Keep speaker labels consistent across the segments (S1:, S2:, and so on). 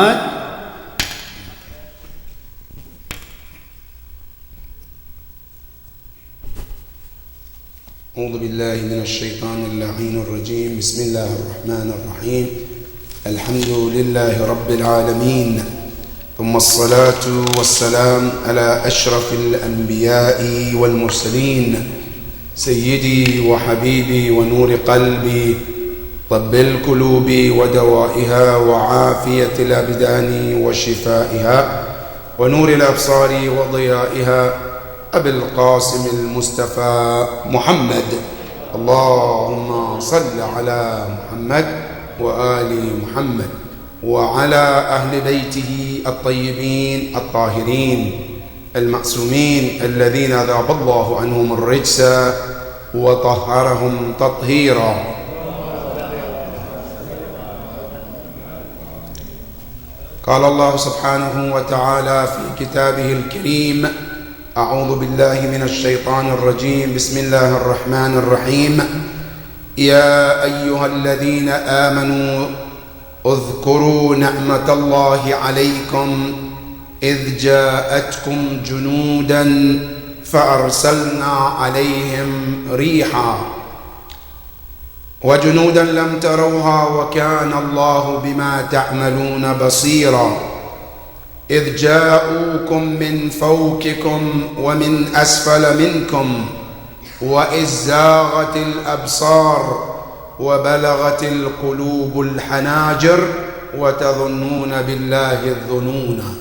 S1: أعوذ بالله من الشيطان اللعين الرجيم. بسم الله الرحمن الرحيم. الحمد لله رب العالمين، ثم الصلاة والسلام على أشرف الأنبياء والمرسلين، سيدي وحبيبي ونور قلبي، طب القلوب ودوائها وعافية الأبدان وشفائها ونور الأبصار وضيائها، أبي القاسم المصطفى محمد. اللهم صل على محمد وآل محمد وعلى أهل بيته الطيبين الطاهرين المعصومين الذين ذاب الله عنهم الرجس وطهرهم تطهيرا. قال الله سبحانه وتعالى في كتابه الكريم: أعوذ بالله من الشيطان الرجيم. بسم الله الرحمن الرحيم. يا أيها الذين آمنوا اذكروا نعمة الله عليكم إذ جاءتكم جنودا فأرسلنا عليهم ريحا وجنودا لم تروها وكان الله بما تعملون بصيرا. إذ جاءوكم من فوقكم ومن أسفل منكم وإذ زاغت الأبصار وبلغت القلوب الحناجر وتظنون بالله الظنون.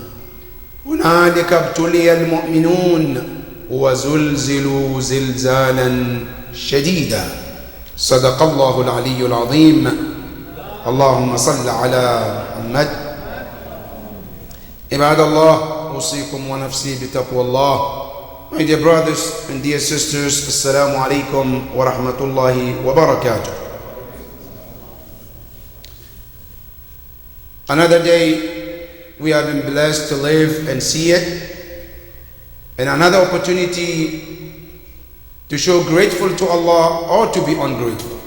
S1: هنالك ابتلي المؤمنون وزلزلوا زلزالا شديدا. صدق الله العلي العظيم. اللهم صل على محمد. عباد الله، أوصيكم ونفسي بتقوى الله. My dear brothers and dear sisters, Assalamu alaikum wa rahmatullahi wa barakatuh. Another day we have been blessed to live and see it, and another opportunity to show grateful to Allah or to be ungrateful.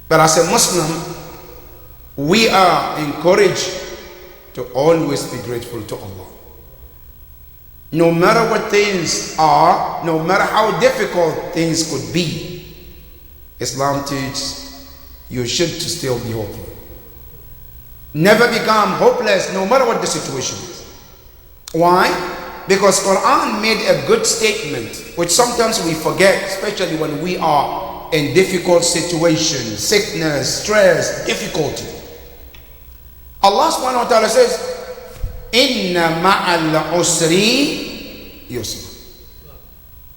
S1: But as a Muslim, we are encouraged to always be grateful to Allah. No matter what things are, no matter how difficult things could be, Islam teaches you should still be hopeful. Never become hopeless no matter what the situation is. Why? Because Quran made a good statement, which sometimes we forget, especially when we are in difficult situations, sickness, stress, difficulty. Allah subhanahu wa ta'ala says, Inna ma'al usri yusra.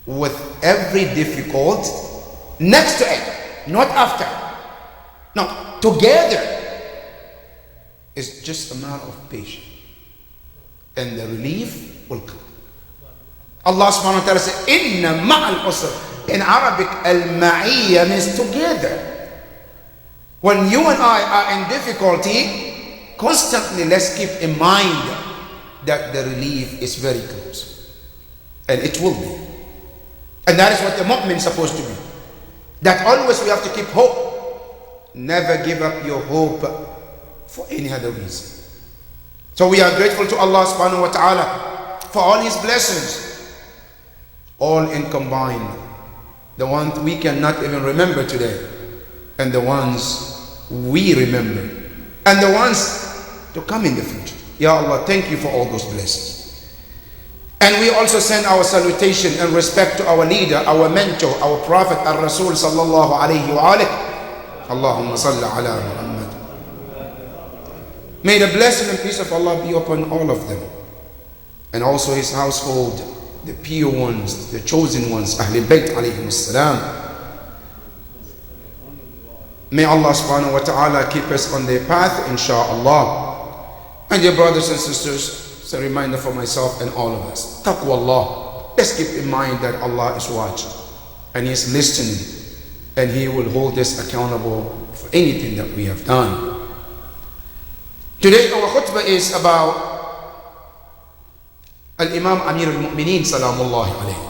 S1: With every difficult, next to it, not after. No, together. It's just a matter of patience. And the relief will come. Allah subhanahu wa ta'ala says, Inna ma'al usri. In Arabic, al-ma'iyya means together. When you and I are in difficulty, constantly let's keep in mind that the relief is very close. And it will be. And that is what the mu'min is supposed to be. That always we have to keep hope. Never give up your hope for any other reason. So we are grateful to Allah subhanahu wa ta'ala for all His blessings. All in combined. The ones we cannot even remember today. And the ones we remember. And the ones to come in the future. Ya Allah, thank you for all those blessings. And we also send our salutation and respect to our leader, our mentor, our prophet, Ar-Rasul sallallahu alayhi wa alihi. Allahumma salli ala Muhammad. May the blessing and peace of Allah be upon all of them. And also his household, the pure ones, the chosen ones, Ahlul Bayt alayhim salam. May Allah subhanahu wa ta'ala keep us on their path, insha'Allah. And dear brothers and sisters, it's a reminder for myself and all of us. Taqwa Allah. Let's keep in mind that Allah is watching and He is listening, and He will hold us accountable for anything that we have done. Today our khutbah is about Al-Imam Amir al-Mu'mineen salamullahi alayhi.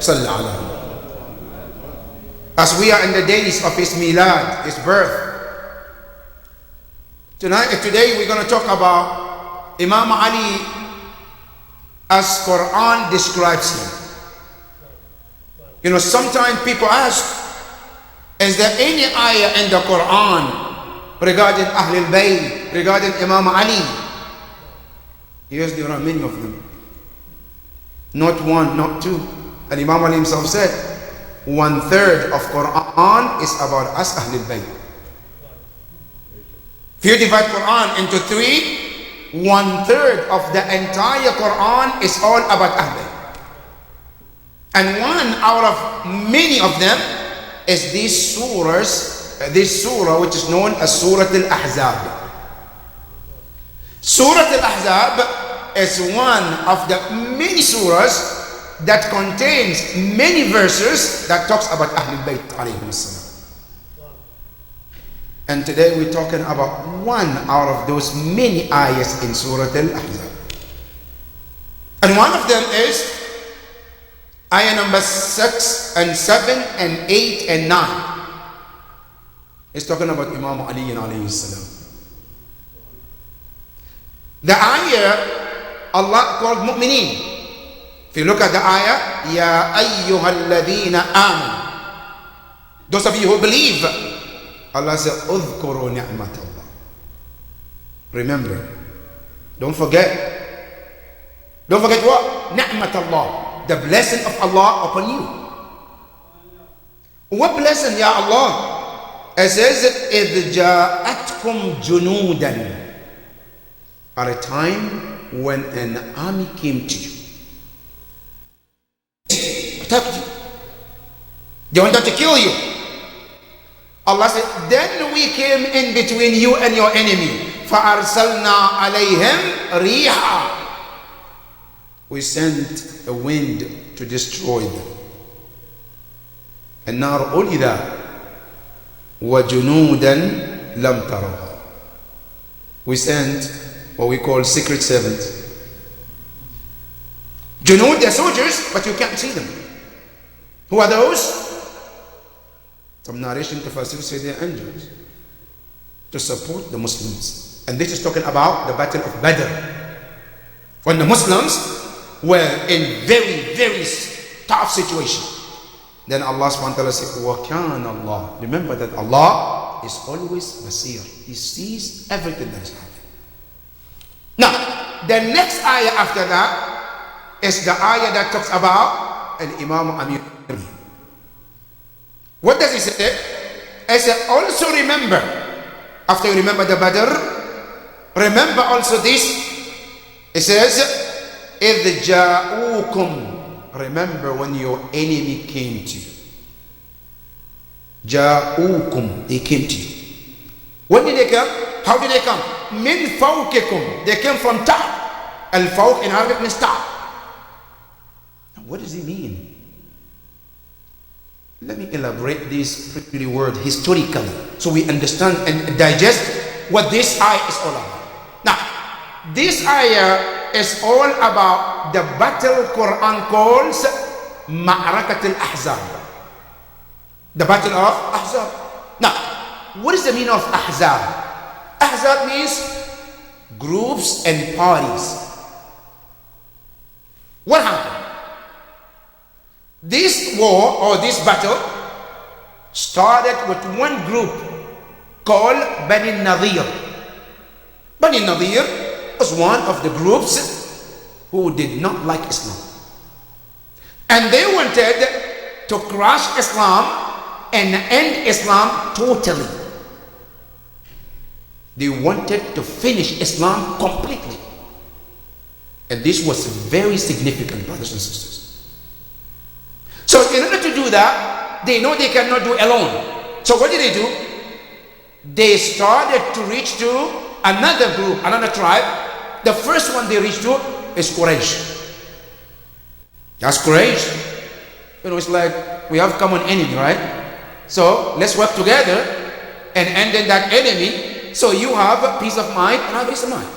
S1: Sallallahu alayhi. As we are in the days of his milad, his birth, Today we're going to talk about Imam Ali as Quran describes him. Sometimes people ask, is there any ayah in the Quran regarding Ahlul Bayt, regarding Imam Ali? Yes, there are many of them. Not one, not two. And Imam Ali himself said, 1/3 of Quran is about us Ahlul Bayt. If you divide Quran into 3, 1/3 of the entire Quran is all about Ahlul. And one out of many of them is this surah which is known as Surah Al-Ahzab. Surah Al-Ahzab is one of the many surahs that contains many verses that talks about Ahlul Bayt alayhim salam. And today we're talking about one out of those many ayahs in Surah Al-Ahzab. And one of them is ayah number 6 and 7 and 8 and 9. It's talking about Imam Ali alayhi salam. The ayah Allah called mu'mineen. If you look at the ayah, Ya ayyuhalladhina amanu, those of you who believe, Allah said, Udhkuru ni'matallah. Remember, don't forget what? Ni'matallah, the blessing of Allah upon you. What blessing, Ya Allah? It says, إِذْ جَاءَتْكُمْ جُنُودًا, at a time when an army came to you, attacked you, they wanted to kill you. Allah said, then we came in between you and your enemy. فَأَرْسَلْنَا عَلَيْهِمْ رِيحًا, we sent a wind to destroy them. النار أُلِذَا وَجُنُودًا لَمْ تَرَوْهَا, we sent what we call secret servants. Junud, they're soldiers, but you can't see them. Who are those? Some narration Tafasir say they're angels to support the Muslims. And this is talking about the battle of Badr, when the Muslims were in very, very tough situation. Then Allah subhanahu wa ta'ala said, وَكَانَ اللَّهُ, remember that Allah is always Basir. He sees everything that is happening. Now, the next ayah after that is the ayah that talks about Imam Amir. What does it say? It says, also remember, after you remember the Badr, remember also this. It says, إِذْ جَاءُوكُمْ, remember when your enemy came to you. جَاءُوكُمْ, they came to you. When did they come? How did they come? مِنْ فَوْقِكُمْ, they came from top. Al-Fawq in Arabic means top. Now, what does it mean? Let me elaborate this pretty word historically so we understand and digest what this ayah is all about. Now, this ayah is all about the battle Quran calls Ma'arakat al-Ahzab, the battle of Ahzab. Now, what is the meaning of Ahzab? Ahzab means groups and parties. What happened? This war or this battle started with one group called Bani Nadir. Bani Nadir was one of the groups who did not like Islam. And they wanted to crush Islam and end Islam totally. They wanted to finish Islam completely. And this was very significant, brothers and sisters. So in order to do that, they know they cannot do alone. So what did they do? They started to reach to another group, another tribe. The first one they reached to is Quraysh. That's Quraysh. It's like we have common enemy, right? So let's work together and end that enemy, so you have a peace of mind and I have peace of mind.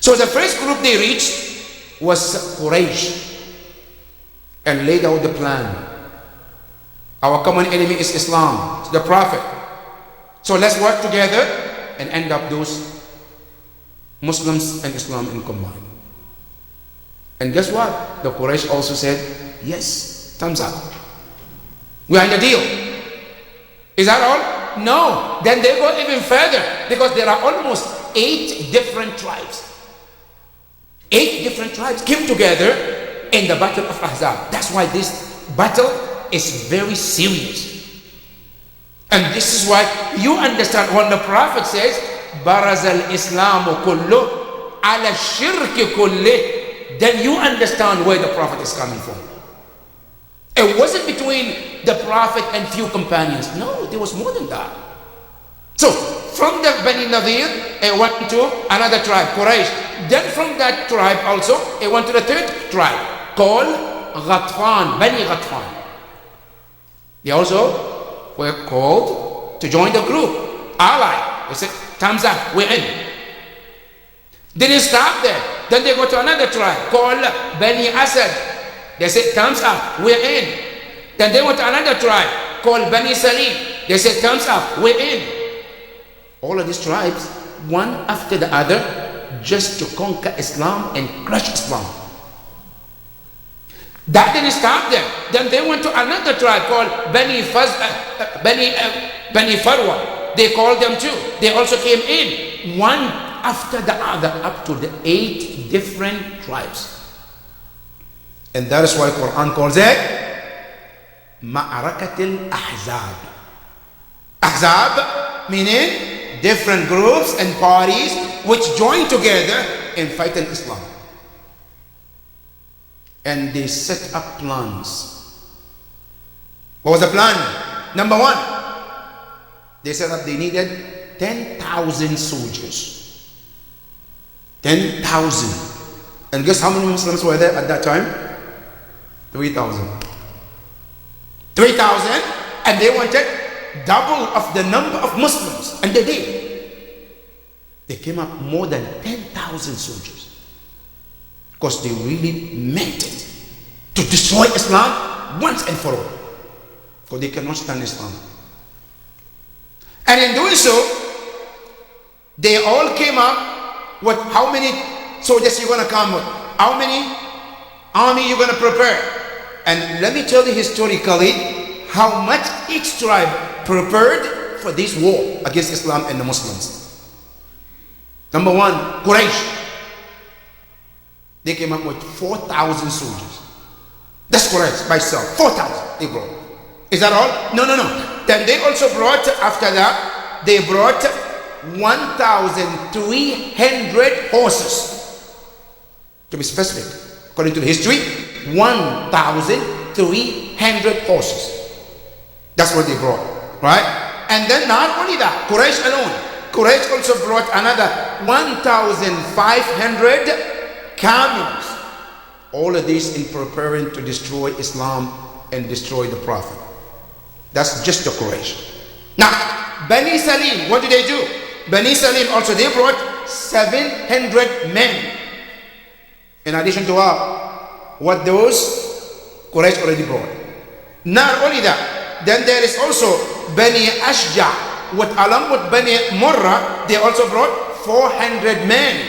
S1: So the first group they reached was Quraysh, and laid out the plan. Our common enemy is Islam, it's the Prophet. So let's work together and end up those Muslims and Islam in combined. And guess what? The Quraysh also said, yes, thumbs up. We are in the deal. Is that all? No. Then they go even further, because there are almost 8 different tribes. 8 different tribes came together in the battle of Ahzab. That's why this battle is very serious. And this is why you understand when the Prophet says, Baraz al-Islamu kullu ala shirki kulli, then you understand where the Prophet is coming from. It wasn't between the Prophet and few companions. No, there was more than that. So, from the Bani Nadir, it went to another tribe, Quraysh. Then from that tribe also, it went to the 3rd tribe, called Ghatfan, Bani Ghatfan. They also were called to join the group, ally. They said, thumbs up, we're in. They didn't stop there. Then they go to another tribe called Bani Asad. They said, thumbs up, we're in. Then they went to another tribe called Bani Salim. They said, thumbs up, we're in. All of these tribes, one after the other, just to conquer Islam and crush Islam. That didn't stop them. Then they went to another tribe called Bani Farwa. They called them too. They also came in, one after the other, up to the 8 different tribes. And that is why Quran calls it Ma'arakatil Ahzab. Ahzab meaning different groups and parties which join together in fighting Islam. And they set up plans. What was the plan? Number 1, they said that they needed 10,000 soldiers. 10,000. And guess how many Muslims were there at that time? 3,000. 3,000, and they wanted double of the number of Muslims, and they did. They came up more than 10,000 soldiers, because they really meant it to destroy Islam once and for all, because they cannot stand Islam. And in doing so, they all came up with how many soldiers you're going to come with, how many army you're going to prepare. And let me tell you historically how much each tribe prepared for this war against Islam and the Muslims. Number 1, Quraysh. They came up with 4,000 soldiers. That's Quraysh by itself. 4,000 they brought. Is that all? No. Then they also brought, after that, they brought 1,300 horses. To be specific, according to the history, 1,300 horses. That's what they brought, right? And then not only that, Quraysh alone. Quraysh also brought another 1,500 camels. All of this in preparing to destroy Islam and destroy the Prophet. That's just the Quraysh. Now, Bani Salim, what did they do? Bani Salim also, they brought 700 men. In addition to what those Quraysh already brought. Not only that, then there is also Bani Ashja. Along with Bani Murrah, they also brought 400 men.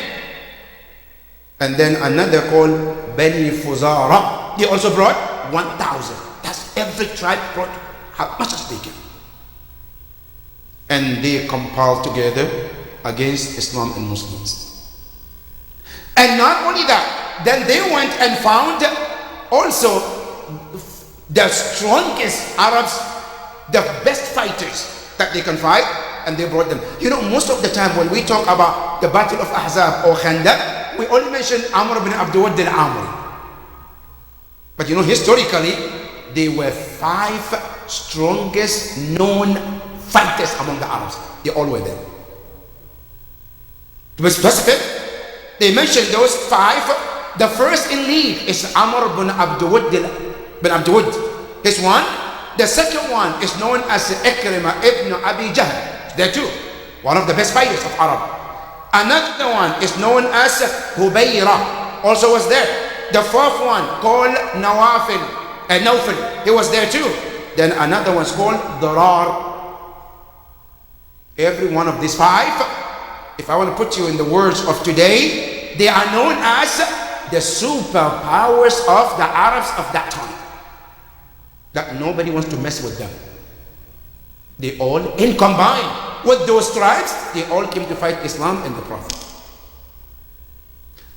S1: And then another called Bani Fuzara. They also brought 1,000. That's every tribe brought how much as they can. And they compiled together against Islam and Muslims. And not only that, then they went and found also the strongest Arabs, the best fighters that they can fight, and they brought them. You know, most of the time when we talk about the Battle of Ahzab or Khandaq, we only mention Amr ibn Abdul al-Amri. But you know, historically, they were 5 strongest known fighters among the Arabs. They all were there. To be specific, they mentioned those 5. The first in lead is Amr ibn Abdul. This one. The second one is known as Ikrimah ibn Abi Jahl. There too. One of the best fighters of Arab. Another one is known as Hubayra. Also was there. The fourth one called Nawfal. He was there too. Then another one's called Darar. Every one of these five, if I want to put you in the words of today, they are known as the superpowers of the Arabs of that time. That nobody wants to mess with them. They all, in combined with those tribes, they all came to fight Islam and the Prophet.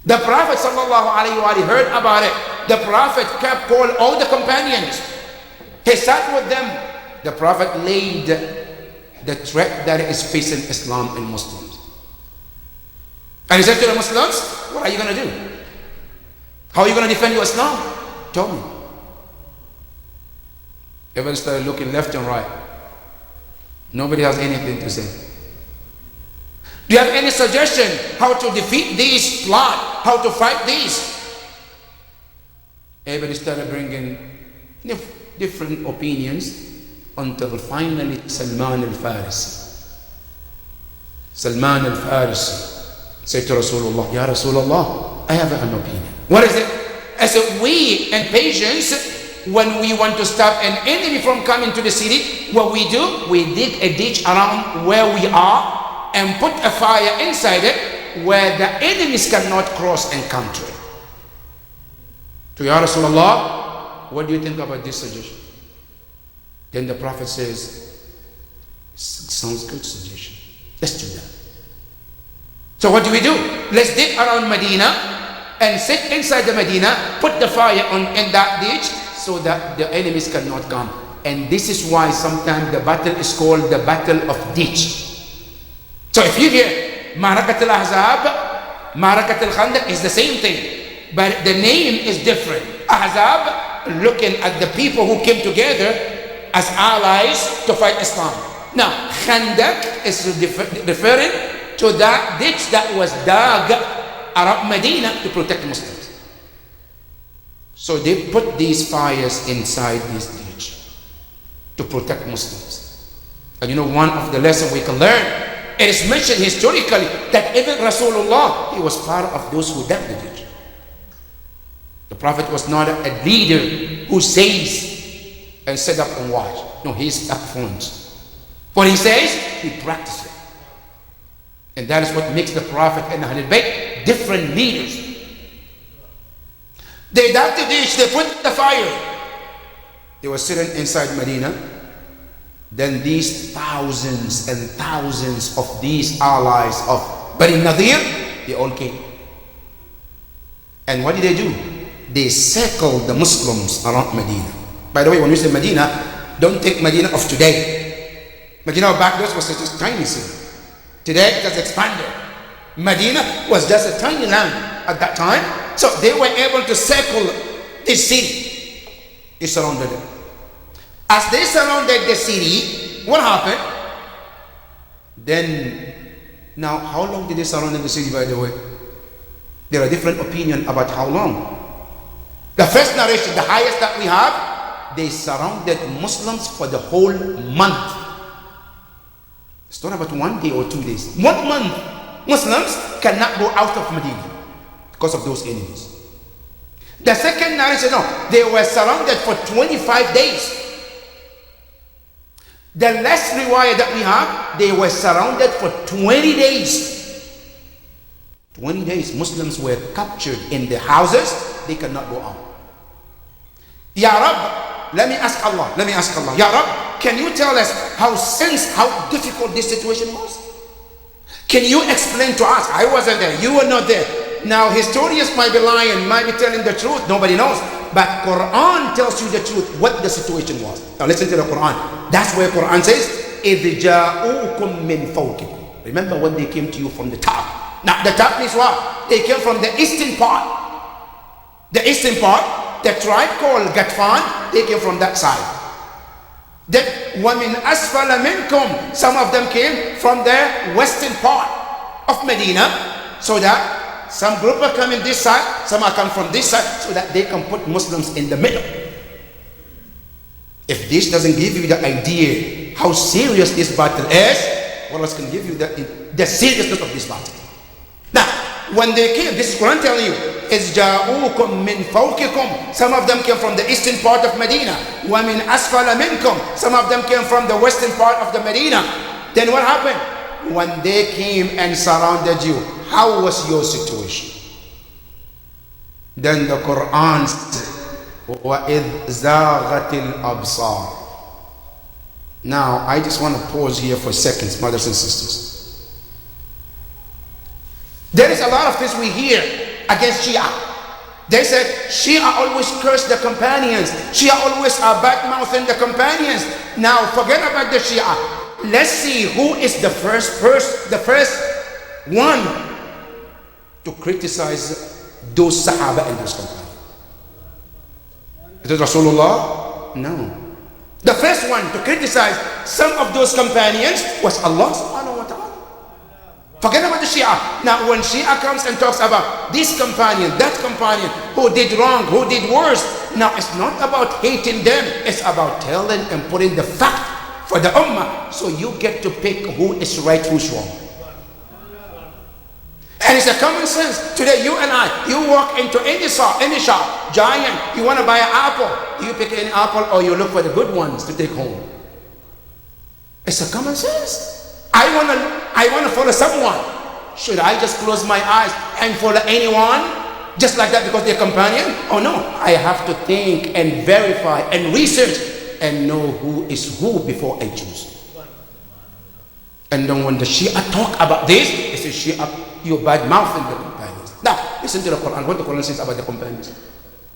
S1: The Prophet ﷺ heard about it. The Prophet kept calling all the companions. He sat with them. The Prophet laid the threat that is facing Islam and Muslims. And he said to the Muslims, what are you going to do? How are you going to defend your Islam? Tell me. Everyone started looking left and right. Nobody has anything to say. Do you have any suggestion how to defeat this plot? How to fight this? Everybody started bringing different opinions until finally Salman al-Farisi. Salman al-Farisi said to Rasulullah, Ya Rasulullah, I have an opinion. What is it? I said, we in patience, when we want to stop an enemy from coming to the city, what we do, we dig a ditch around where we are and put a fire inside it where the enemies cannot cross and come to it. To Ya Rasulullah, what do you think about this suggestion? Then the Prophet says, sounds good suggestion. Let's do that. So what do? Let's dig around Medina and sit inside the Medina, put the fire in that ditch so that the enemies cannot come. And this is why sometimes the battle is called the Battle of Ditch. So if you hear Ma'arakat al-Ahzab, Ma'arakat al-Khandaq is the same thing, but the name is different. Ahzab, looking at the people who came together as allies to fight Islam. Now, Khandaq is referring to that ditch that was dug around Medina to protect Muslims. So they put these fires inside this ditch to protect Muslims. And you know, one of the lessons we can learn, it is mentioned historically that even Rasulullah, he was part of those who dug the ditch. The Prophet was not a leader who says and set up and watch. No, he's up front. What he says, he practices it. And that is what makes the Prophet and Ahlul Bayt different leaders. They dug the ditch, they put the fire. They were sitting inside Medina. Then these thousands and thousands of these allies of Bani Nadir, they all came. And what did they do? They circled the Muslims around Medina. By the way, when we say Medina, don't think Medina of today. Medina back then was just a tiny city. Today it has expanded. Medina was just a tiny land at that time. So they were able to circle this city. They surrounded it. As they surrounded the city, what happened? Then, now how long did they surround the city, by the way? There are different opinions about how long. The first narration, the highest that we have, they surrounded Muslims for the whole month. It's not about 1 day or 2 days. 1 month, Muslims cannot go out of Medina because of those enemies. The second narration, no, they were surrounded for 25 days. The last riwayah that we have, they were surrounded for 20 days. 20 days, Muslims were captured in the houses, they cannot go out. Ya Rab, let me ask Allah, Ya Rab, can you tell us how difficult this situation was? Can you explain to us? I wasn't there, you were not there. Now historians might be lying, might be telling the truth, nobody knows. But Quran tells you the truth, what the situation was. Now listen to the Quran. That's where Quran says, إِذْ جَاءُوكُم مِّن فَوْقِكُم. Remember when they came to you from the top. Now the top is what? They came from the eastern part. The eastern part, the tribe called Ghatfan, they came from that side. Then وَمِنْ أَسْفَلَ مِنْكُمْ. Some of them came from the western part of Medina, so that some group are coming this side, some are coming from this side, so that they can put Muslims in the middle. If this doesn't give you the idea how serious this battle is, what else can give you the seriousness of this battle? Now, when they came, this is Quran telling you, إِذْ جَاءُوكُم مِّن فَوْقِكُم. Some of them came from the eastern part of Medina. وَمِنْ أَسْفَلَ مِنْكُم. Some of them came from the western part of the Medina. Then what happened? When they came and surrounded you, how was your situation? Then the Quran said, وَإِذْ زَاغَتِ الْأَبْصَارِ. Now, I just want to pause here for seconds, mothers and sisters. There is a lot of things we hear against Shia. They said, Shia always curse the companions. Shia always are bad-mouthing the companions. Now, forget about the Shia. Let's see who is the first one to criticize those Sahaba and those companions. Is it Rasulullah? No. The first one to criticize some of those companions was Allah subhanahu wa ta'ala. Forget about the Shia. Now when Shia comes and talks about this companion, that companion, who did wrong, who did worse, now it's not about hating them, it's about telling and putting the fact for the ummah, so you get to pick who is right, who's wrong. And it's a common sense. Today you and I, you walk into any shop, Giant, you want to buy an apple, you pick any apple or you look for the good ones to take home. It's a common sense. I want to follow someone. Should I just close my eyes and follow anyone just like that because they're companion? Oh no, I have to think and verify and research and know who is who before I choose. And then when the Shia talk about this, they say Shia, you're bad-mouthing the companions. Now, listen to the Quran, what the Quran says about the companions.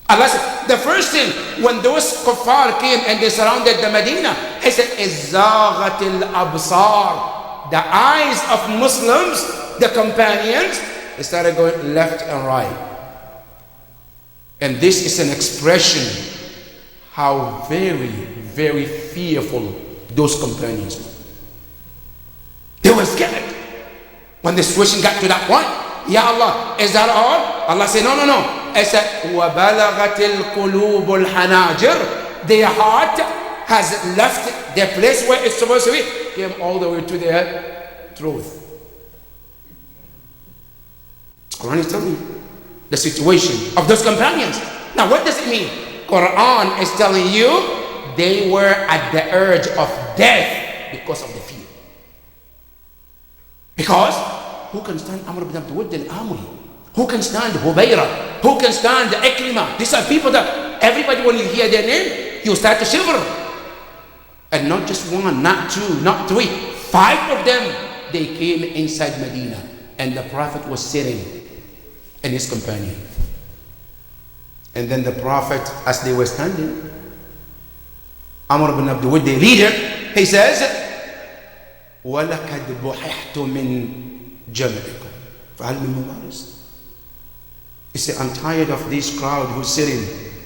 S1: Allah said, the first thing, when those kuffar came and they surrounded the Medina, He said, إِزَّاغَتِ الْأَبْصَارِ. The eyes of Muslims, the companions, they started going left and right. And this is an expression how very, very fearful those companions were. They were scared. When the situation got to that point, Ya Allah, is that all? Allah said, no, no, no. He said, وَبَلَغَتِ الْقُلُوبُ الْحَنَاجِرِ. Their heart has left the place where it's supposed to be, came all the way to their throat. Quran is telling you the situation of those companions. Now, what does it mean? Quran is telling you they were at the urge of death because of the fear. Because who can stand Amr ibn Abd Wudd al-Amri? Who can stand Hubayra? Who can stand Ikrimah? These are people that everybody, when you hear their name, you start to shiver. And not just one, not two, not three, 5 of them, they came inside Medina. And the Prophet was sitting and his companion. And then the Prophet, as they were standing, Amr ibn Abd Wudd, the leader, he says, وَلَكَدْ بُحِحْتُ مِنْ جَمْعِكُمْ فَهَلْ مِنْ مُبَارِسٍ. He said, I'm tired of this crowd who's sitting,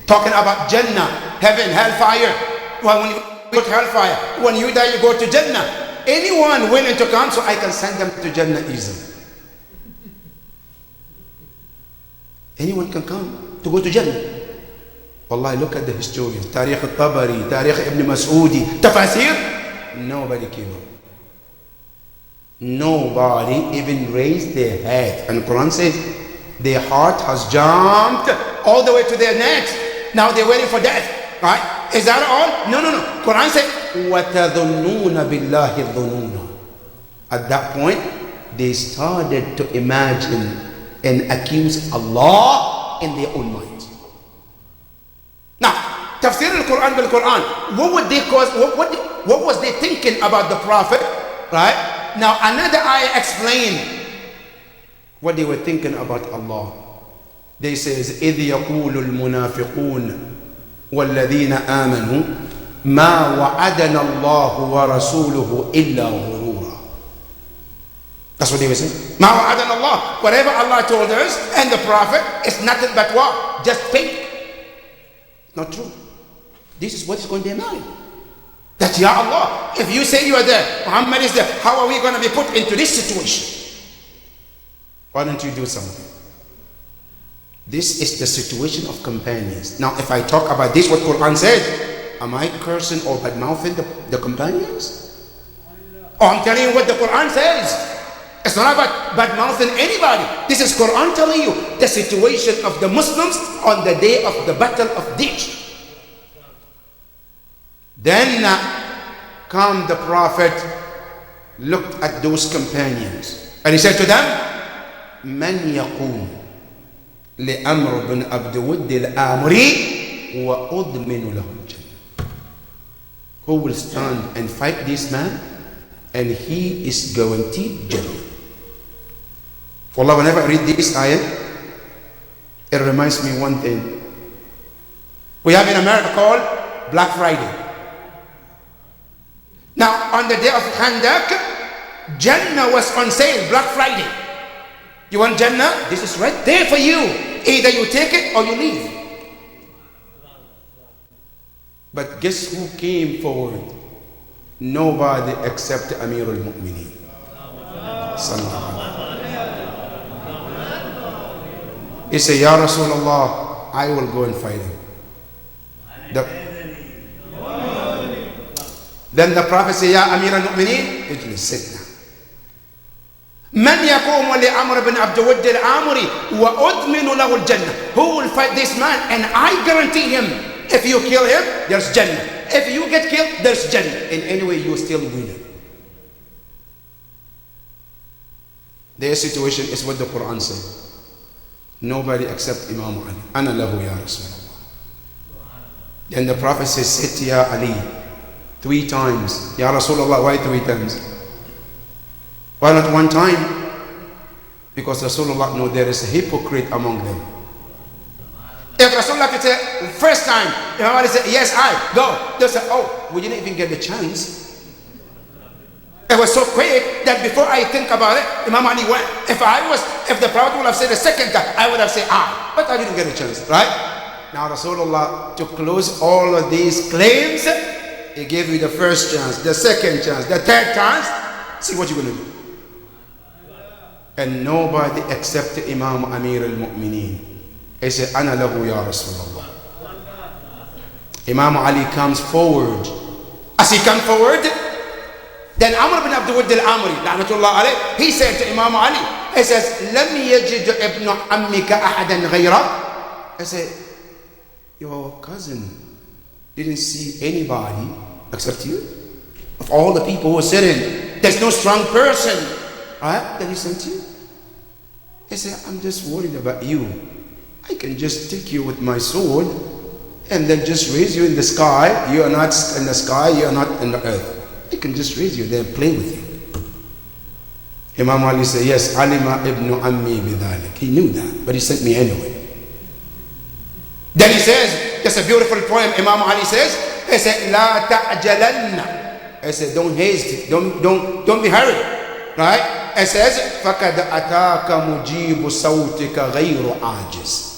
S1: talking about Jannah, heaven, hellfire. Well, when you go to hellfire, when you die, you go to Jannah. Anyone willing to come, so I can send them to Jannah easily. Anyone can come to go to Jannah. Wallahi, look at the historians. Tariq al-Tabari, Tariq ibn Mas'udi, Tafasir. Nobody came up. Nobody even raised their head. And the Quran says, their heart has jumped all the way to their necks. Now they're waiting for death. Right? Is that all? No, no, no. Quran said, وَتَظُنُّونَ بِاللَّهِ الظُّنُونَ. At that point, they started to imagine and accuse Allah in their own minds. Now, tafsir al-Quran bil-Quran. What would they cause? What was they thinking about the Prophet? Right? Now another ayah explained what they were thinking about Allah. They says, إِذْ يَقُولُ الْمُنَافِقُونَ وَالَّذِينَ آمَنُوا مَا وَعَدَنَا اللَّهُ وَرَسُولُهُ إِلَّا غُرُورًا. That's what they were saying. مَا وَعَدَنَا اللَّهُ. Whatever Allah told us and the Prophet is nothing but what? Just fake. Not true. This is what is going to their mind. That, Ya Allah, if you say you are there, Muhammad is there, how are we going to be put into this situation? Why don't you do something? This is the situation of companions. Now, if I talk about this, what Quran says, am I cursing or bad-mouthing the companions? Oh, I'm telling you what the Quran says. It's not about bad-mouthing anybody. This is Quran telling you the situation of the Muslims on the day of the Battle of Ditch. Then come the Prophet looked at those companions and he said to them, من يقوم لأمر بن عبد ود الآمري وأضمن له الجنة. Who will stand and fight this man and he is guaranteed Jannah. For Allah, whenever I read this ayah, it reminds me one thing. We have in America called Black Friday. Now, on the day of Khandaq, Jannah was on sale, Black Friday. You want Jannah? This is right there for you. Either you take it or you leave. But guess who came forward? Nobody except Amir al-Mu'mineen. He said, Ya Rasulullah, I will go and fight him. Then the Prophet said, Ya Amir al-Mu'mineen, ijlis, sit down. من يقوم لعمر بن عبد ود العامري وأضمن له الجنة. Who will fight this man and I guarantee him, if you kill him, there's Jannah. If you get killed, there's Jannah. In any way, you still win. Their situation is what the Quran said. Nobody except Imam Ali. Ana lahu ya Rasulullah. Then the Prophet says, sit ya Ali 3 times. Ya Rasulullah, why 3 times? Why not 1 time? Because Rasulullah knows there is a hypocrite among them. If Rasulullah could say, first time, Imam Ali said, yes, I, go. They'll say, oh, we didn't even get the chance. It was so quick that before I think about it, Imam Ali went. If the Prophet would have said the second time, I would have said, I. But I didn't get a chance, right? Now Rasulullah, to close all of these claims, he gave you the first chance, the second chance, the third chance. See what you're going to do. And nobody except Imam Amir al-Mu'mineen. He said, Ana lahu ya Rasulullah. Imam Ali comes forward. As he comes forward, then Amr bin Abd Wud al-Amri, la'natullah alayh, he said to Imam Ali, he says, Lam yajid ibn ammika ahadan ghayra. He said, your cousin didn't see anybody except you. Of all the people who are sitting, there's no strong person, right, that he sent you. He said, I'm just worried about you. I can just take you with my sword and then just raise you in the sky. You are not in the sky, you are not in the earth. I can just raise you there and play with you. Imam Ali said, yes, Alima ibn Ammi bidhalik. He knew that, but he sent me anyway. Then he says, there's a beautiful poem Imam Ali says, he said, La ta'jalanna. He said, don't haste, don't be hurried. Right? It says, فَقَدْ أَتَاكَ مُجِيبُ صَوْتِكَ غَيْرُ عَاجِزٍ.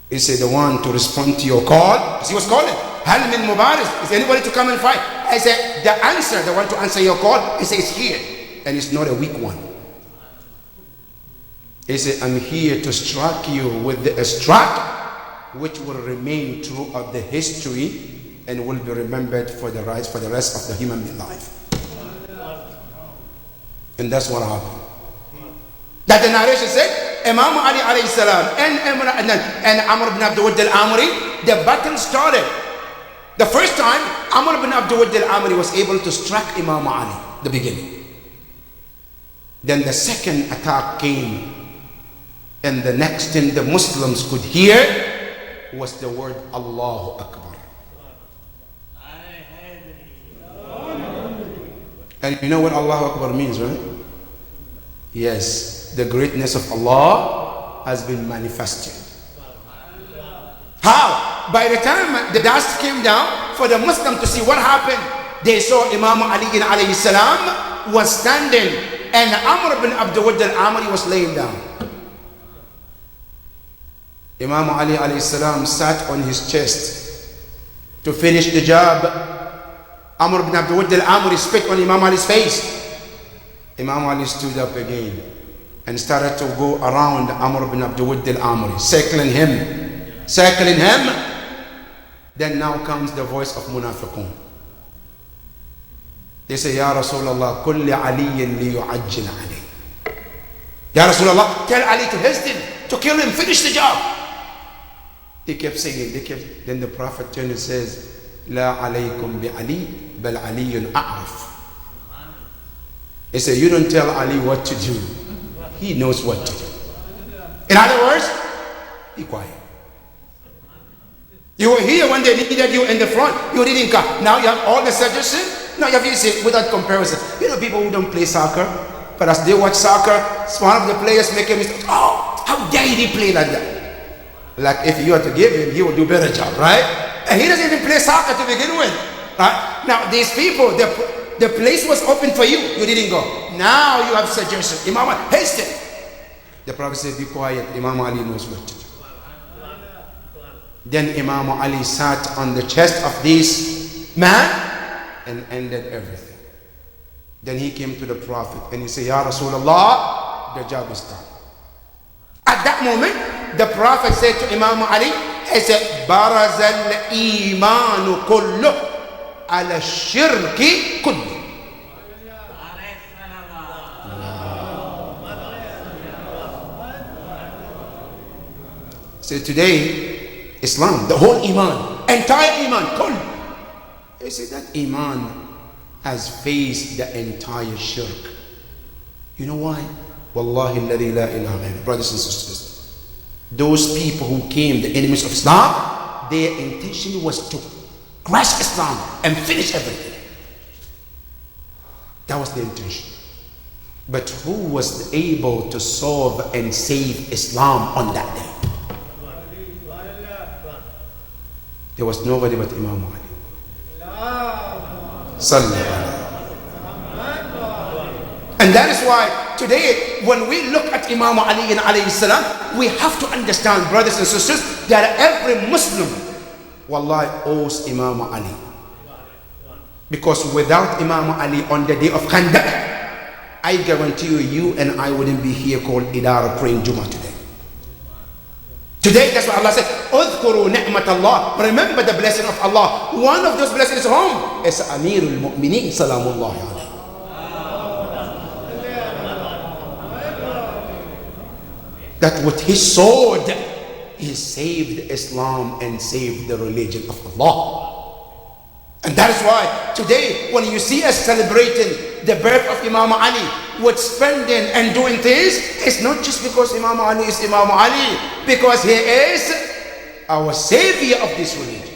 S1: He said, the one to respond to your call. He was calling. هَلْ مِن مُبَارِزٍ. Is anybody to come and fight? I said, the answer, the one to answer your call, he said, it's here. And it's not a weak one. He said, I'm here to strike you with a strike which will remain throughout the history and will be remembered for the rest of the human life. And that's what happened. That the narration said, Imam Ali alayhi salam and Amr ibn Abd Wud al-Amri, the battle started. The first time, Amr ibn Abd Wud al-Amri was able to strike Imam Ali, the beginning. Then the second attack came, and the next thing the Muslims could hear was the word Allahu Akbar. And you know what Allahu Akbar means, right? Yes, the greatness of Allah has been manifested. How? By the time the dust came down for the Muslim to see what happened, they saw Imam Ali alayhi salam was standing and Amr bin Abd Wud al-Amri was laying down. Imam Ali alayhi salam sat on his chest to finish the job. Amr bin Abd Wud al-Amri spit on Imam Ali's face. Imam Ali stood up again and started to go around Amr bin Abd Wud al-Amri, circling him. Then now comes the voice of Munafiqun. They say, Ya Rasulullah, kulli aliyin li yu'ajjil alayh. Ya Rasulullah, tell Ali to hasten, to kill him, finish the job. They kept saying, then the Prophet turned and says, La alaykum bi Ali, bal aliyun a'raf. He said, you don't tell Ali what to do. He knows what to do. In other words, be quiet. You were here when they needed you in the front. You didn't come. Now you have all the suggestions. Now you have to say without comparison. You know people who don't play soccer, but as they watch soccer, one of the players make a mistake. Oh, how dare he play like that? Like if you had to give him, he will do a better job, right? And he doesn't even play soccer to begin with. Right? Now these people, the place was open for you. You didn't go. Now you have suggestions. Imam Ali, hasten. The Prophet said, be quiet. Imam Ali knows what to do. Then Imam Ali sat on the chest of this man and ended everything. Then he came to the Prophet and he said, Ya Rasulullah, the job is done. At that moment, the Prophet said to Imam Ali, he said, Baraz al-imanu kullu ala shirki kullu. So today, Islam, the whole Iman, entire Iman, kull. He said that Iman has faced the entire shirk. You know why? Wallahi alladhi la ilaha ghayruh. Brothers and sisters, those people who came, the enemies of Islam, their intention was to crush Islam and finish everything. That was their intention. But who was able to solve and save Islam on that day? There was nobody but Imam Ali. And that is why today when we look at Imam Ali and alayhi salam, we have to understand, brothers and sisters, that every Muslim wallahi owes Imam Ali. Because without Imam Ali on the day of Khandaq, I guarantee you, you and I wouldn't be here called Idara praying Jummah today. Today, that's what Allah said. Udhkuru ni'mat Allah. Remember the blessing of Allah. One of those blessings is home. Is Amirul Mu'mineen Salamullahi alayhi. That with his sword, he saved Islam and saved the religion of Allah. And that is why today, when you see us celebrating the birth of Imam Ali, with spending and doing things, it's not just because Imam Ali is Imam Ali, because he is our savior of this religion.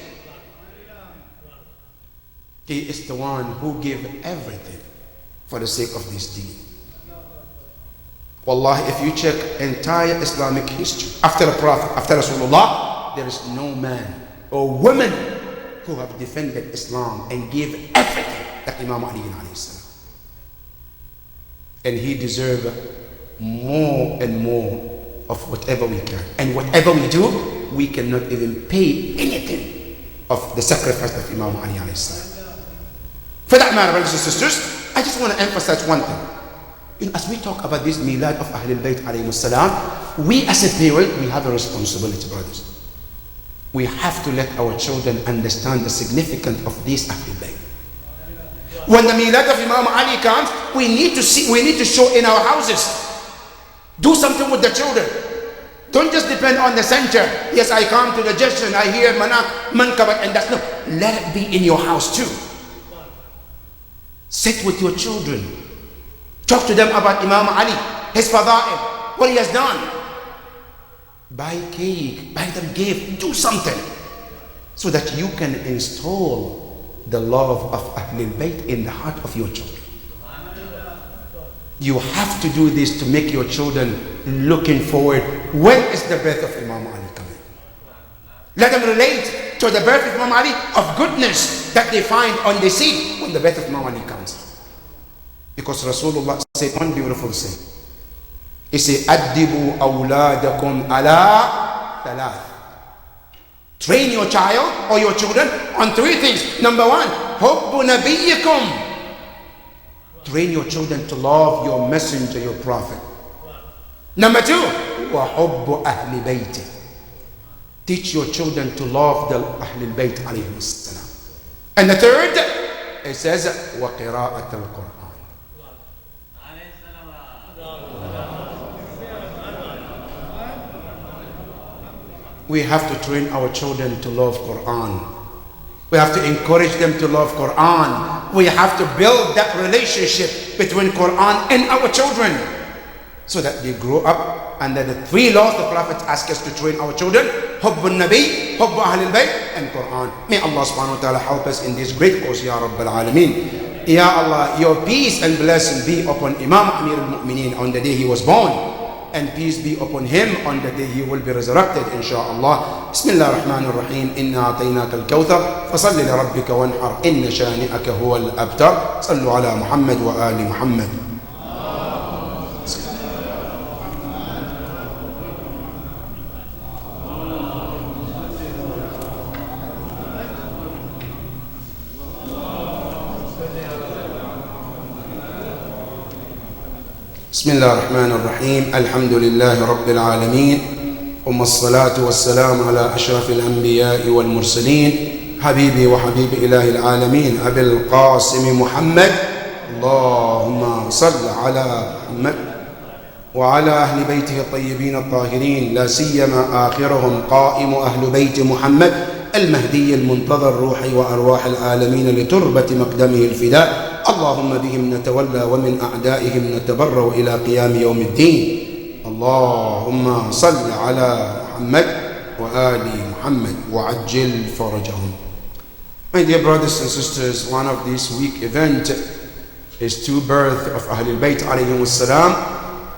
S1: He is the one who gave everything for the sake of this deen. Wallahi, if you check entire Islamic history, after the Prophet, after Rasulullah, there is no man or woman who have defended Islam and gave everything that Imam Ali alayhi salam. And he deserves more and more of whatever we can. And whatever we do, we cannot even pay anything of the sacrifice of Imam Ali alayhi salam. For that matter, brothers and sisters, I just want to emphasize one thing. As we talk about this Milad of Ahlul Bayt alayhi salam, we as a parent, we have a responsibility, brothers. We have to let our children understand the significance of this Ahlul Bayt. When the Milad of Imam Ali comes, we need to show in our houses. Do something with the children. Don't just depend on the center. Yes, I come to the gesture, I hear mankabat, and that's no. Let it be in your house too. Sit with your children. Talk to them about Imam Ali, his fada'il, what he has done. Buy cake, buy them gift, do something so that you can install the love of Ahlul Bayt in the heart of your children. You have to do this to make your children looking forward. When is the birth of Imam Ali coming? Let them relate to the birth of Imam Ali of goodness that they find on the sea when the birth of Imam Ali comes. Because Rasulullah said one beautiful thing. He said, Addibu awladakum ala thalath. Train your child or your children on three things. Number one, hubbu nabiyyikum. Train your children to love your messenger, your prophet. Number two, wa hubbu ahli bayti. Teach your children to love the Ahlul Bayt alayhi salam. And the third, it says, wa qira'at al-Quran. We have to train our children to love Quran. We have to encourage them to love Quran. We have to build that relationship between Quran and our children so that they grow up under the 3 laws the Prophet asked us to train our children: Hubbun Nabi, Hubbu Ahlul Bayt, and Quran. May Allah subhanahu wa ta'ala help us in this great cause, Ya Rabbal Alameen. Ya Allah, your peace and blessing be upon Imam Amir al-Mu'mineen on the day he was born, and peace be upon him on the day he will be resurrected, inshaAllah. Bismillah ar-Rahman ar-Rahim. Inna ataynaka al-Kawthar, fasalli li rabbika wanhar, inna shani'aka huwa al-abtar. Sallu ala Muhammad wa ali Muhammad. بسم الله الرحمن الرحيم. الحمد لله رب العالمين، ثم الصلاة والسلام على أشرف الأنبياء والمرسلين، حبيبي وحبيب إله العالمين أبي القاسم محمد. اللهم صل على محمد وعلى أهل بيته الطيبين الطاهرين، لا سيما آخرهم قائم أهل بيت محمد المهدي المنتظر، روحي وأرواح العالمين لتربة مقدمه الفداء. اللهم بهم نتولى ومن أعدائهم نتبرأ إلى قيام يوم الدين. اللهم صل على محمد وآل محمد وعجل فرجهم. My dear brothers and sisters, one of this week event is 2 birth of Ahlul Bayt alayhim salam.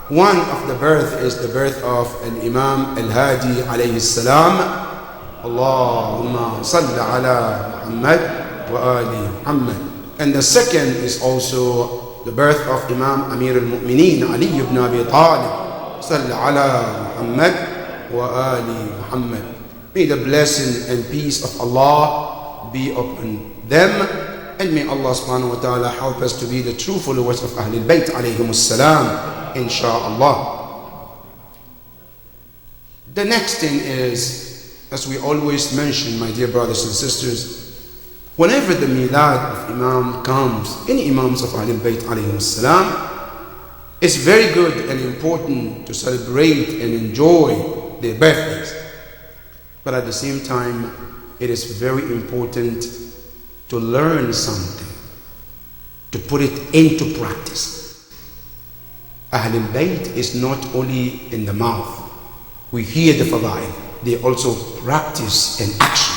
S1: One of the birth is the birth of Imam al-Hadi alayhi salam. Allahumma salli ala Muhammad wa ali Muhammad. And the second is also the birth of Imam Amir al-Mu'mineen Ali ibn Abi Talib. Salli ala Muhammad wa ali Muhammad. May the blessing and peace of Allah be upon them, and may Allah subhanahu wa ta'ala help us to be the true followers of Ahlul Bayt alayhim salam, insha'Allah. The next thing is, as we always mention, my dear brothers and sisters, whenever the milad of Imam comes, any Imams of Ahlul Bayt alayhim salam, it's very good and important to celebrate and enjoy their birthdays. But at the same time, it is very important to learn something, to put it into practice. Ahlul Bayt is not only in the mouth. We hear the fadail, they also practice in action.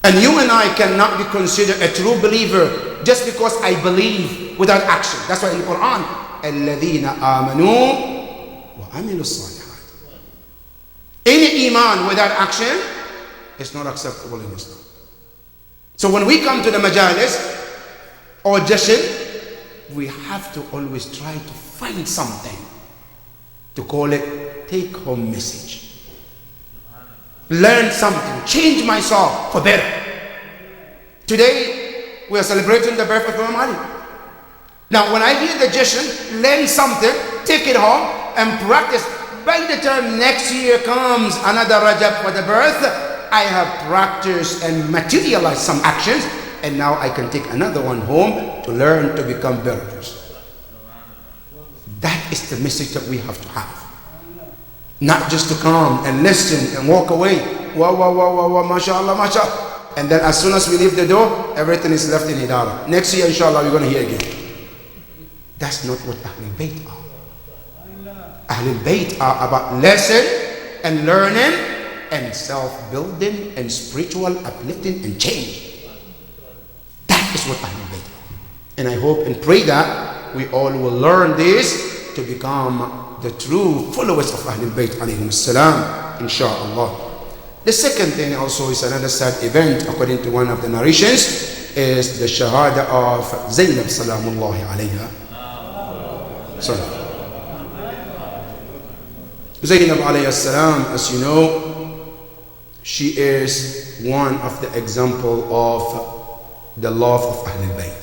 S1: And you and I cannot be considered a true believer just because I believe without action. That's why in the Quran, الَّذِينَ آمَنُوا وَعَمِلُوا الصَّالِحَاتِ. Any iman without action is not acceptable in Islam. So when we come to the majalis or jashan, we have to always try to find something to call it take-home message. Learn something, change myself for better. Today we are celebrating the birth of Imam Ali. Now when I hear the jashan, learn something, take it home and practice. By the time next year comes another Rajab for the birth, I have practiced and materialized some actions, and now I can take another one home to learn to become better person. That is the message that we have to have. Not just to come and listen and walk away. Wow, wow, wow, wow, wow, mashallah, mashallah. And then as soon as we leave the door, everything is left in Hidara. Next year, inshallah, we're going to hear again. That's not what Ahlul Bayt are. Ahlul Bayt are about lesson and learning and self-building and spiritual uplifting and change. That is what Ahlul Bayt are. And I hope and pray that we all will learn this to become the true followers of Ahlul Bayt alayhim salam, inshaAllah. The second thing also is another sad event, according to one of the narrations, is the shahada of Zainab salamullahi alayha. Zainab alayhi salam, as you know, she is one of the example of the love of Ahlul Bayt.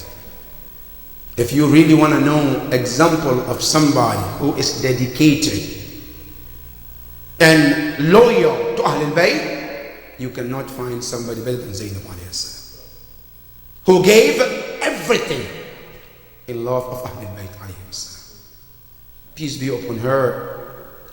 S1: If you really want to know example of somebody who is dedicated and loyal to Ahlul Bayt, you cannot find somebody better than Zainab alayhi salam, who gave everything in love of Ahlul Bayt alayhi salam. Peace be upon her.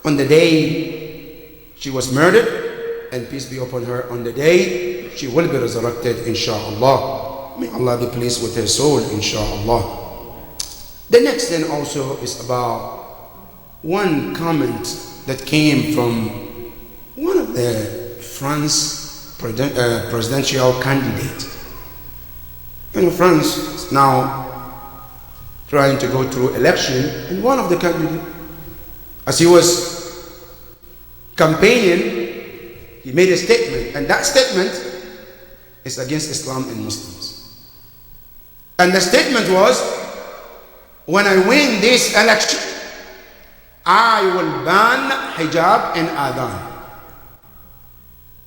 S1: On the day she was murdered, and peace be upon her on the day she will be resurrected, inshaAllah. May Allah be pleased with her soul, inshallah. The next thing also is about one comment that came from one of the France presidential candidates. You know, France is now trying to go through election, and one of the candidates, as he was campaigning, he made a statement, and that statement is against Islam and Muslims. And the statement was, when I win this election, I will ban hijab and adhan.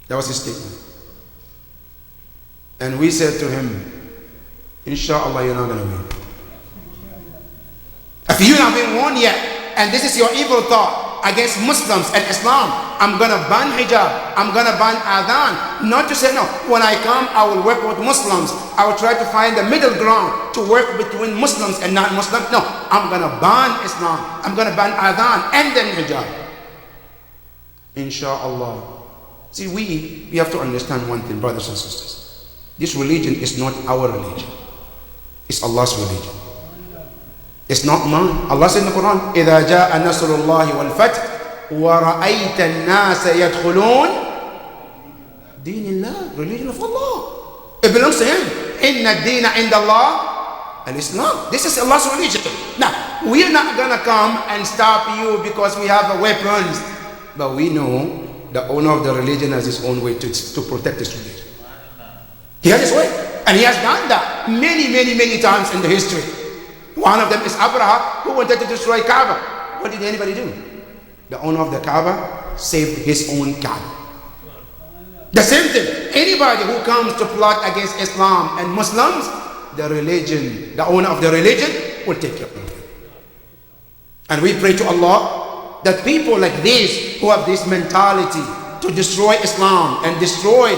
S1: That was his statement. And we said to him, inshallah, you're not going to win. If you haven't been won yet, and this is your evil thought against Muslims and Islam, I'm going to ban hijab, I'm going to ban adhan. Not to say no, when I come, I will work with Muslims. I will try to find the middle ground to work between Muslims and non-Muslims. No, I'm going to ban Islam, I'm going to ban adhan and then hijab. Inshallah. See, we have to understand one thing, brothers and sisters. This religion is not our religion. It's Allah's religion. It's not mine. Allah said in the Quran, إِذَا جَاءَ نَصْرُ اللَّهِ وَالْفَتْحُ وَرَأَيْتَ النَّاسَ يَدْخُلُونَ دِينِ اللَّهِ, religion of Allah. It belongs to Him. إِنَّ الدِّينَ عِنْدَ اللَّهِ al-Islam. This is Allah's religion. Now, we are not going to come and stop you because we have weapons. But we know the owner of the religion has his own way to protect his religion. He has his way. And he has done that many times in the history. One of them is Abraha, who wanted to destroy Kaaba. What did anybody do? The owner of the Kaaba saved his own Kaaba. The same thing. Anybody who comes to plot against Islam and Muslims, the religion, the owner of the religion will take care of it. And we pray to Allah that people like this, who have this mentality to destroy Islam and destroy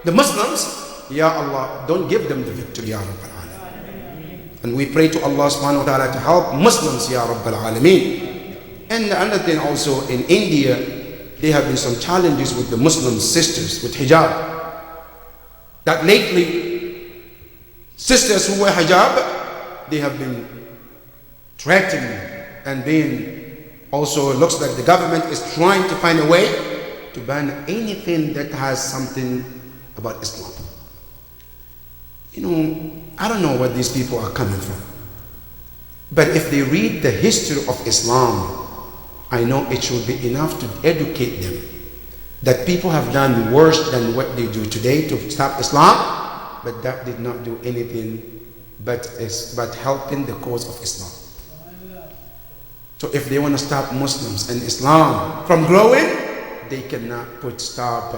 S1: the Muslims, Ya Allah, don't give them the victory, Ya Rabbal Alameen. And we pray to Allah subhanahu wa ta'ala to help Muslims, Ya Rabbal Alameen. And another thing also, in India, there have been some challenges with the Muslim sisters with hijab. That lately, sisters who wear hijab, they have been threatened and being also, it looks like the government is trying to find a way to ban anything that has something about Islam. You know, I don't know where these people are coming from. But if they read the history of Islam, I know it should be enough to educate them that people have done worse than what they do today to stop Islam, but that did not do anything but helping the cause of Islam. So if they want to stop Muslims and Islam from growing, they cannot put stop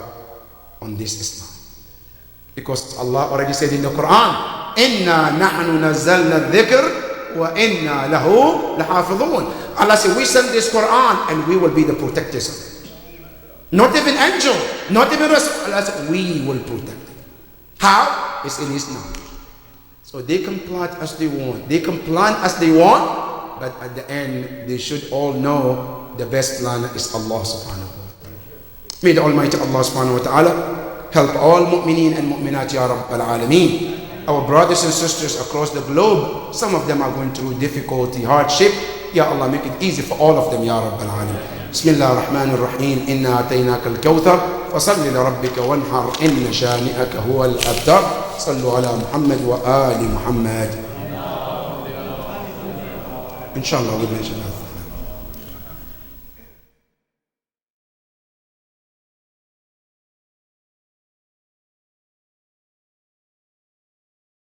S1: on this Islam. Because Allah already said in the Quran, إِنَّا نَحْنُ نَزَّلْنَا الذِّكْرِ وَإِنَّا لَهُ لَحَافِظُونَ. Allah said, we send this Quran and we will be the protectors of it. Not even angel, not even Rasul. Allah said, we will protect it. How? It's in His knowledge. So they can plot as they want. They can plan as they want. But at the end, they should all know the best plan is Allah subhanahu wa ta'ala. May the Almighty Allah subhanahu wa ta'ala help all mu'mineen and mu'minat ya Rabbal Alameen. Our brothers and sisters across the globe, some of them are going through difficulty, hardship. Ya Allah, make it easy for all of them, Ya Rabbal Alameen. Bismillah ar-Rahman ar-Rahim. Inna ataynaka al-kawthar. Fasalli li rabbika wanhar. Inna shani'aka huwa al-abtar. Sallu ala Muhammad wa ali Muhammad. Inshallah, we'll mention that.